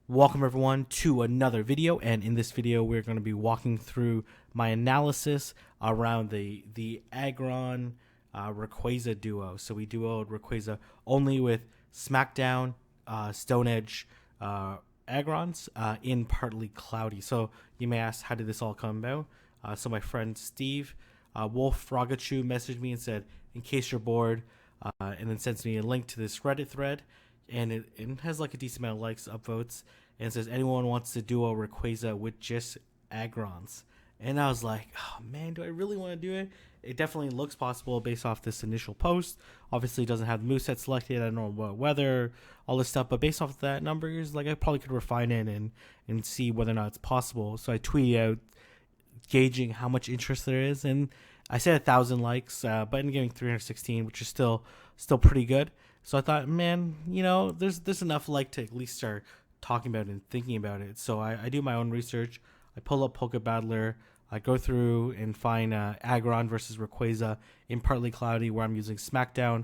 Welcome everyone to another video, and in this video we're going to be walking through my analysis around the Aggron Rayquaza duo. So we duoed Rayquaza only with Smackdown, Stone Edge, Aggrons in Partly Cloudy. So you may ask, how did this all come about? So my friend Steve Wolf Rogachu messaged me and said, in case you're bored, and then sends me a link to this Reddit thread, and it has like a decent amount of likes, upvotes, and it says anyone wants to duo Rayquaza with just Aggrons. And I was like, oh man, do I really want to do it? It definitely looks possible based off this initial post. Obviously, it doesn't have the moveset selected. I don't know what weather, all this stuff. But based off that numbers, like I probably could refine it and see whether or not it's possible. So I tweeted out gauging how much interest there is, and I said 1,000 likes, but I'm getting 316, which is still pretty good. So I thought, man, there's enough like to at least start talking about it and thinking about it. So I do my own research. I pull up Poke Battler. I go through and find Aggron versus Rayquaza in Partly Cloudy, where I'm using Smackdown,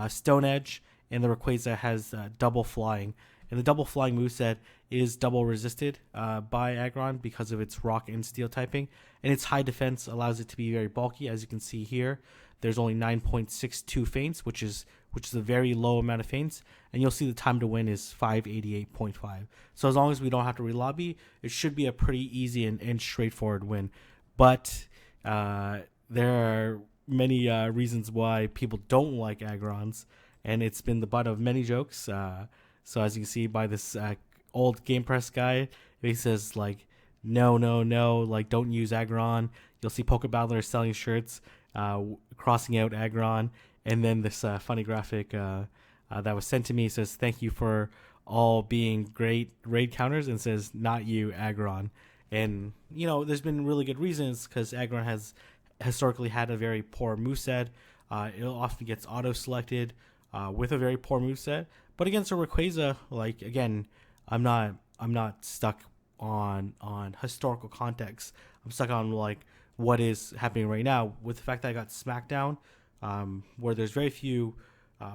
Stone Edge, and the Rayquaza has double flying. And the double flying moveset is double resisted by Aggron because of its rock and steel typing. And its high defense allows it to be very bulky. As you can see here, there's only 9.62 feints, which is a very low amount of feints. And you'll see the time to win is 588.5. So as long as we don't have to relobby, it should be a pretty easy and straightforward win. But there are many reasons why people don't like Aggrons, and it's been the butt of many jokes. So as you can see by this old Game Press guy, he says like, no, like don't use Aggron. You'll see Poke Battler selling shirts, crossing out Aggron, and then this funny graphic that was sent to me says, thank you for all being great raid counters, and says, not you, Aggron. And, there's been really good reasons, because Aggron has historically had a very poor moveset. It often gets auto-selected with a very poor moveset. But against a Rayquaza, like, again, I'm not stuck on historical context. I'm stuck on, like, what is happening right now. With the fact that I got Smackdown, where there's very few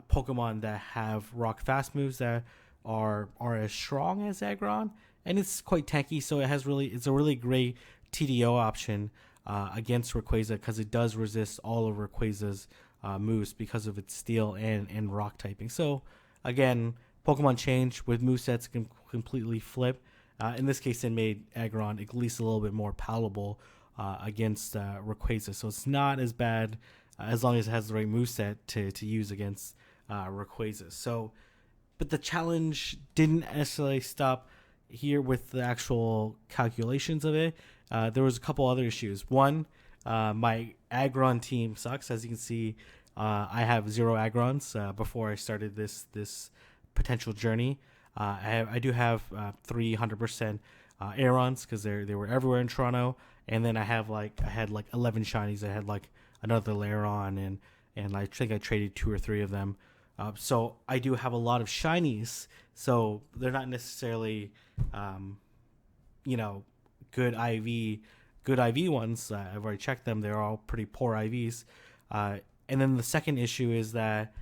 Pokemon that have rock fast moves that are as strong as Aggron, and it's quite tanky, so it's a really great TDO option against Rayquaza, because it does resist all of Rayquaza's moves because of its steel and rock typing. So again, Pokemon change with movesets can completely flip. In this case, it made Aggron at least a little bit more palatable against Rayquaza, so it's not as bad as long as it has the right moveset to use against Rayquaza. So, but the challenge didn't necessarily stop here with the actual calculations of it. There was a couple other issues. One, my Aggron team sucks. As you can see, I have 0 Aggrons before I started this potential journey. I do have 300% Aerons, because they were everywhere in Toronto, and then I had like 11 shinies. I had like another Lairon, and I think I traded 2 or 3 of them. So I do have a lot of shinies. So they're not necessarily, good IV ones. I've already checked them. They're all pretty poor IVs. And then the second issue is that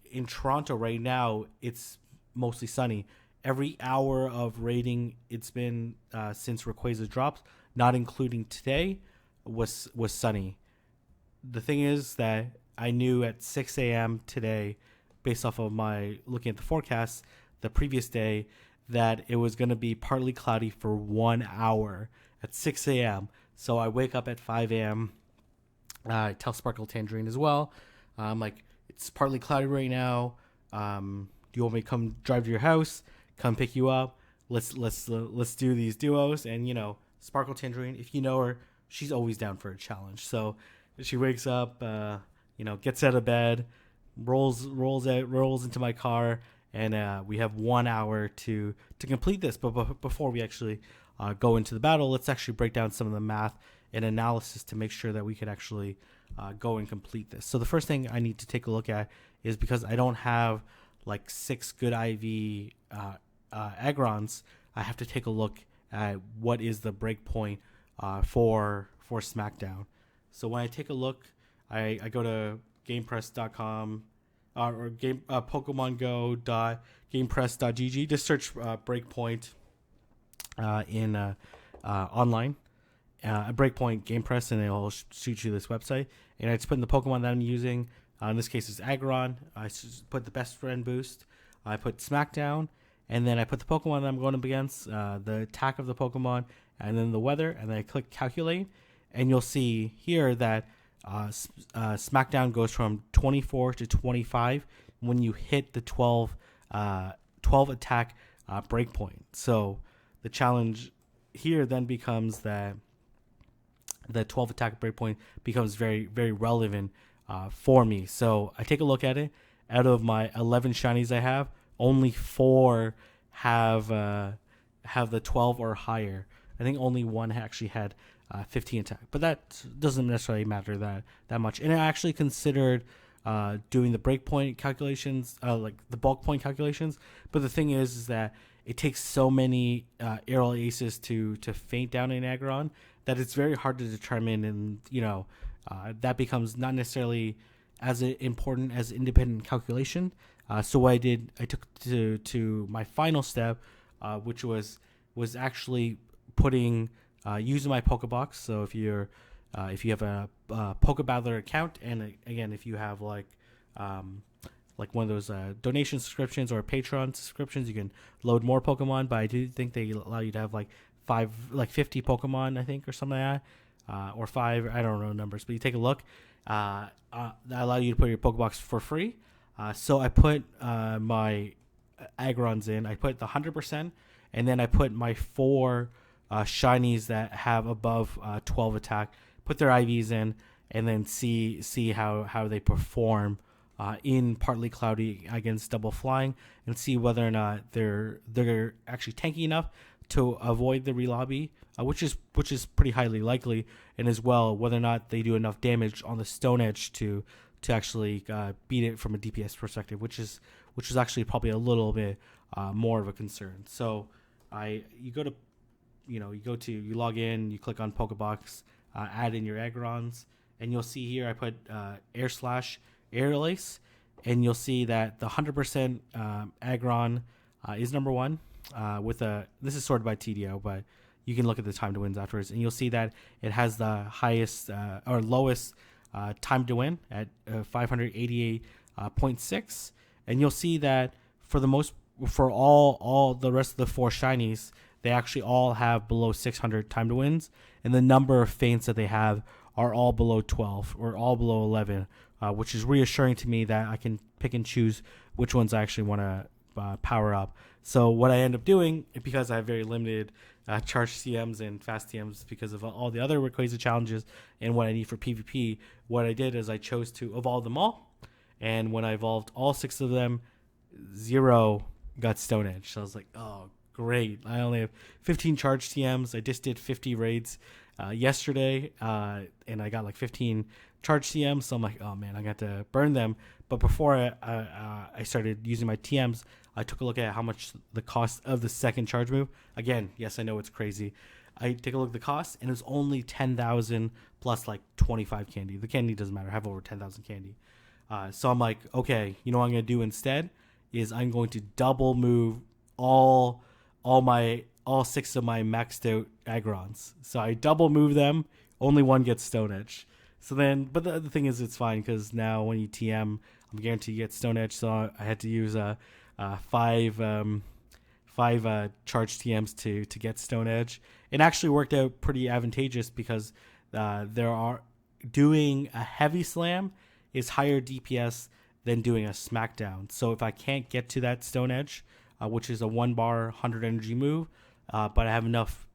in Toronto right now, it's mostly sunny. Every hour of raiding it's been since Rayquaza dropped, not including today, was sunny. The thing is that I knew at 6 a.m. today, based off of my looking at the forecast the previous day, that it was going to be partly cloudy for 1 hour at 6 a.m. So I wake up at 5 a.m. I tell Sparkle Tangerine as well. I'm like, it's partly cloudy right now. Do you want me to come drive to your house? Come pick you up. Let's do these duos. And Sparkle Tangerine, if you know her, she's always down for a challenge. So she wakes up, gets out of bed, rolls into my car, and we have 1 hour to complete this. But before we actually go into the battle, let's actually break down some of the math and analysis to make sure that we could actually go and complete this. So the first thing I need to take a look at is, because I don't have like 6 good IV Aggrons, I have to take a look at what is the breakpoint for Smackdown. So when I take a look, I go to gamepress.com or Pokemon Go.gamepress.gg. Just search breakpoint in online, a breakpoint game press, and it'll shoot you this website. And I just put in the Pokemon that I'm using. In this case, it's Aggron. I just put the best friend boost. I put Smackdown, and then I put the Pokemon that I'm going up against, the attack of the Pokemon, and then the weather, and then I click calculate, and you'll see here that Smackdown goes from 24 to 25 when you hit the 12 attack breakpoint. So the challenge here then becomes that the 12 attack breakpoint becomes very, very relevant for me. So I take a look at it. Out of my 11 shinies I have, only 4 have the 12 or higher. I think only one actually had 15 attack, but that doesn't necessarily matter that much. And I actually considered doing the breakpoint calculations, like the bulk point calculations. But the thing is that it takes so many aerial aces to faint down in Aggron that it's very hard to determine, and that becomes not necessarily as important as independent calculation. So what I did, I took to my final step, which was actually putting using my Pokebox. So if you have a Pokebattler account, and again, if you have like one of those donation subscriptions or Patreon subscriptions, you can load more Pokemon. But I do think they allow you to have like 50 Pokemon, I think, or something like that, or 5. I don't know numbers, but you take a look. That allow you to put your Pokebox for free. So I put my Aggrons in. I put the 100%, and then I put my 4 shinies that have above 12 attack. Put their IVs in, and then see how they perform in partly cloudy against double flying, and see whether or not they're actually tanky enough to avoid the relobby, which is pretty highly likely, and as well whether or not they do enough damage on the Stone Edge to actually beat it from a DPS perspective, which is actually probably a little bit more of a concern. So you log in, you click on Pokebox, add in your Aggrons, and you'll see here I put Air Lace, and you'll see that the 100% Aggron is number 1. This is sorted by TDO, but you can look at the time to wins afterwards, and you'll see that it has the highest or lowest time to win at 588.6, and you'll see that for all the rest of the 4 shinies, they actually all have below 600 time to wins, and the number of feints that they have are all below 12 or all below 11, which is reassuring to me that I can pick and choose which ones I actually want to power up. So what I end up doing, because I have very limited charge TMs and fast TMs because of all the other Rayquaza challenges and what I need for PvP, what I did is I chose to evolve them all, and when I evolved all 6 of them, 0 got Stone Edge. So I was like, oh, great. I only have 15 charge TMs. I just did 50 raids yesterday, and I got like 15 charge TMs. So I'm like, oh man, I got to burn them. But before I started using my TMs, I took a look at how much the cost of the second charge move. Again, yes, I know it's crazy. I take a look at the cost, and it was only 10,000 plus like 25 candy. The candy doesn't matter. I have over 10,000 candy. So I'm like, okay, you know what I'm going to do instead is I'm going to double move all 6 of my maxed out Aggrons. So I double move them. Only one gets Stone Edge. So then, but the thing is, it's fine because now when you TM, I'm guaranteed you get Stone Edge. So I had to use 5 charge TMs to get Stone Edge. It actually worked out pretty advantageous because doing a heavy slam is higher DPS than doing a smackdown. So if I can't get to that Stone Edge, which is a 1 bar 100 energy move, but I have enough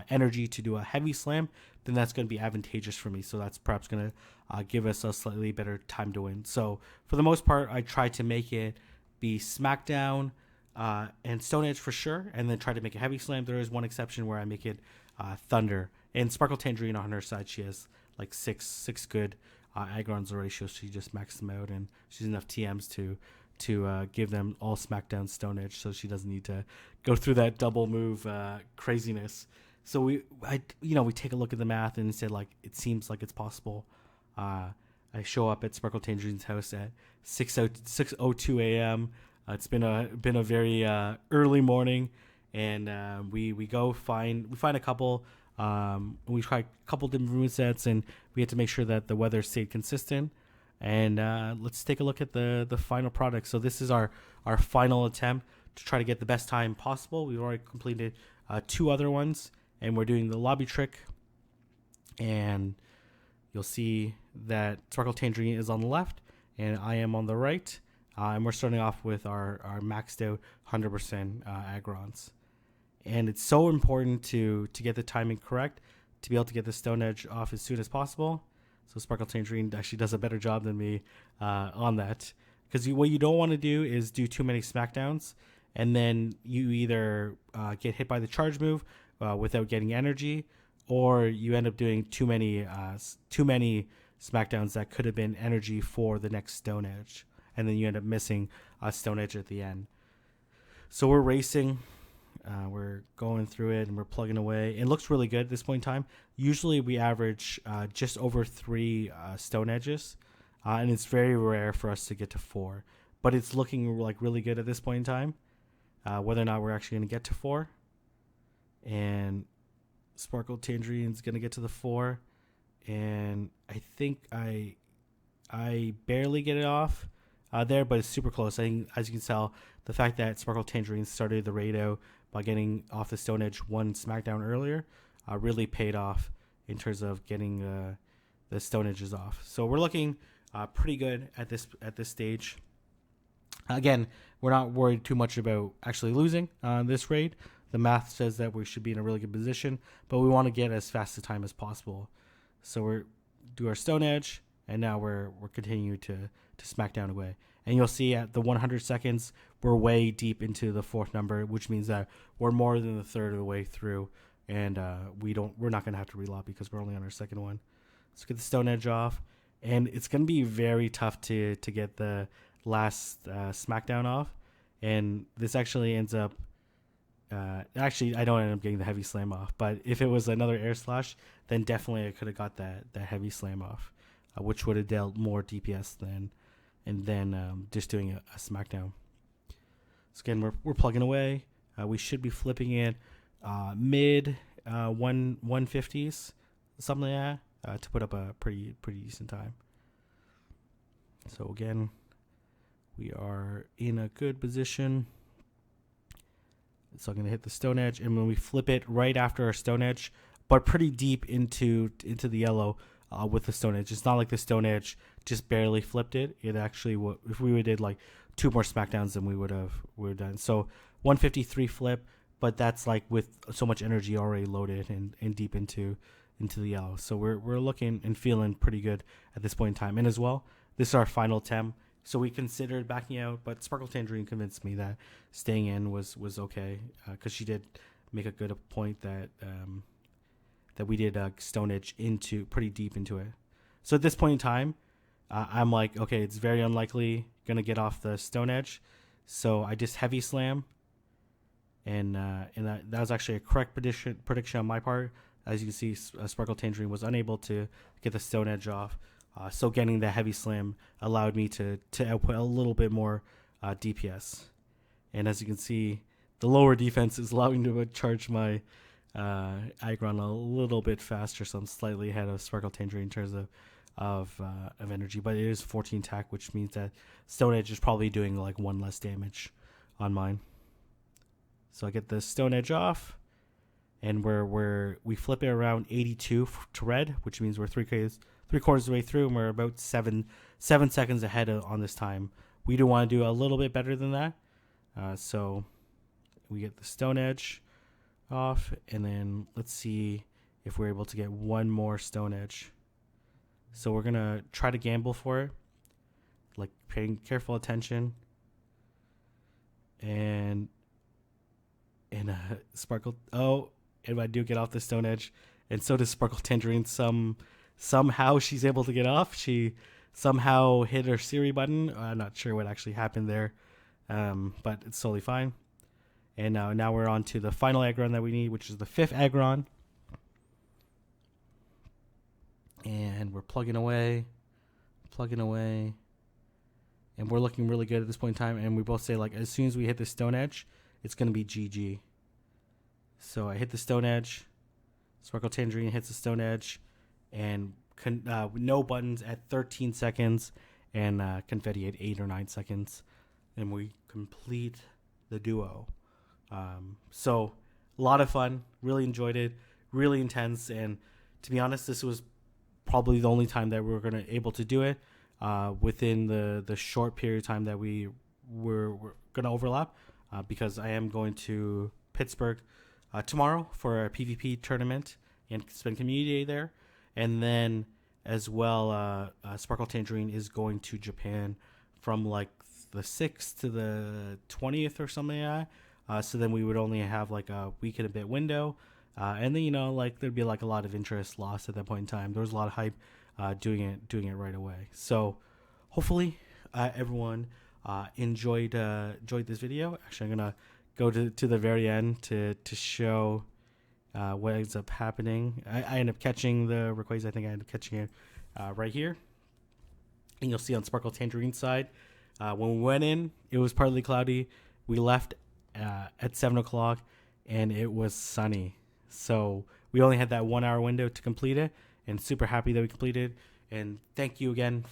energy to do a heavy slam, then that's going to be advantageous for me. So that's perhaps going to give us a slightly better time to win. So for the most part, I try to make it be smackdown and Stone Edge for sure, and then try to make a heavy slam. There is one exception where I make it Thunder. And Sparkle Tangerine on her side, she has like six good Aggrons already, so she just maxed them out, and she's enough TMs to give them all Smackdown Stone Edge, so she doesn't need to go through that double move craziness. So we take a look at the math and said, like, it seems like it's possible. I show up at Sparkle Tangerine's house at 6:02 a.m. It's been a very early morning, and we find a couple. We tried a couple different moon sets, and we had to make sure that the weather stayed consistent. And let's take a look at the final product. So this is our final attempt to try to get the best time possible. We've already completed 2 other ones, and we're doing the lobby trick. And you'll see that Sparkle Tangerine is on the left, and I am on the right. And we're starting off with our maxed out 100% Aggrons. And it's so important to get the timing correct to be able to get the Stone Edge off as soon as possible. So Sparkle Tangerine actually does a better job than me on that. Because what you don't want to do is do too many smackdowns, and then you either get hit by the charge move without getting energy, or you end up doing too many smackdowns that could have been energy for the next Stone Edge, and then you end up missing a Stone Edge at the end. So we're racing. We're going through it and we're plugging away. It looks really good at this point in time. Usually we average just over 3 Stone Edges, and it's very rare for us to get to 4. But it's looking like really good at this point in time. Whether or not we're actually going to get to 4. And Sparkle Tangerine's going to get to the 4. And I think I barely get it off there, but it's super close. I think, as you can tell, the fact that Sparkle Tangerine started the raid out by getting off the Stone Edge 1 SmackDown earlier really paid off in terms of getting the Stone Edges off. So we're looking pretty good at this stage. Again, we're not worried too much about actually losing this raid. The math says that we should be in a really good position, but we want to get as fast a time as possible. So we're do our Stone Edge, and now we're continuing to smack down away. And you'll see at the 100 seconds, we're way deep into the 4th number, which means that we're more than the third of the way through, and we're not going to have to reload because we're only on our 2nd one. Let's get the Stone Edge off, and it's going to be very tough to get the last smackdown off, and this actually ends up I don't end up getting the heavy slam off, but if it was another air slash, then definitely I could have got that heavy slam off, which would have dealt more DPS than just doing a smackdown. So again, we're plugging away. We should be flipping it mid 150s, something like that, to put up a pretty decent time. So again, we are in a good position. So I'm going to hit the Stone Edge, and when we flip it right after our Stone Edge, but pretty deep into the yellow with the Stone Edge. It's not like the Stone Edge just barely flipped it. It actually, if we did like 2 more smackdowns, then we would have done. So 153 flip, but that's like with so much energy already loaded and deep into the yellow. So we're looking and feeling pretty good at this point in time. And as well, this is our final attempt. So we considered backing out, but Sparkle Tangerine convinced me that staying in was okay, because she did make a good point that we did Stone Edge pretty deep into it. So at this point in time, I'm like, okay, it's very unlikely going to get off the Stone Edge. So I just heavy slam, and that was actually a correct prediction on my part. As you can see, Sparkle Tangerine was unable to get the Stone Edge off. So getting the heavy slam allowed me to output a little bit more DPS. And as you can see, the lower defense is allowing me to charge my Aggron a little bit faster, so I'm slightly ahead of Sparkle Tangerine in terms of energy. But it is 14 attack, which means that Stone Edge is probably doing like 1 less damage on mine. So I get the Stone Edge off, and we flip it around 82 to red, which means we're 3/4 of the way through, and we're about 7 seconds ahead on this time. We do want to do a little bit better than that. So we get the Stone Edge off, and then let's see if we're able to get 1 more Stone Edge. So we're going to try to gamble for it, like paying careful attention. And Sparkle, and I do get off the Stone Edge, and so does Sparkle Tangerine. Somehow she's able to get off. She somehow hit her Siri button. I'm not sure what actually happened there, but it's totally fine. And now we're on to the final Aggron that we need, which is the 5th Aggron. And we're plugging away. And we're looking really good at this point in time. And we both say, like, as soon as we hit the Stone Edge, it's going to be GG. So I hit the stone edge. Sparkle Tangerine hits the stone edge, and no buttons at 13 seconds, and Confetti at 8 or 9 seconds, and we complete the duo. So a lot of fun. Really enjoyed it. Really intense, and to be honest, this was probably the only time that we were going to able to do it within the short period of time that we're going to overlap, because I am going to Pittsburgh tomorrow for a PvP tournament and spend community day there, and then as well Sparkle Tangerine is going to Japan from like the 6th to the 20th or something like that. So then we would only have like a week and a bit window, and then like there'd be like a lot of interest lost at that point in time. There was a lot of hype doing it right away. So hopefully everyone enjoyed this video. Actually, I'm gonna go to the very end to show what ends up happening. I end up catching the Rayquaza. I think I ended up catching it right here, and you'll see on Sparkle Tangerine side, when we went in, it was partly cloudy. We left at 7 o'clock, and it was sunny. So we only had that 1 hour window to complete it, and super happy that we completed. And thank you again,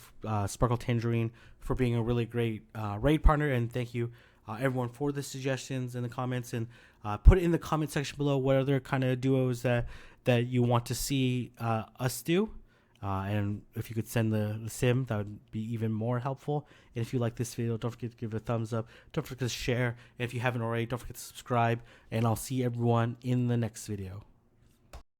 Sparkle Tangerine, for being a really great raid partner. And thank you, everyone, for the suggestions in the comments. And put it in the comment section below what other kind of duos that you want to see us do. And if you could send the sim, that would be even more helpful. And if you like this video, don't forget to give it a thumbs up. Don't forget to share. And if you haven't already, don't forget to subscribe. And I'll see everyone in the next video.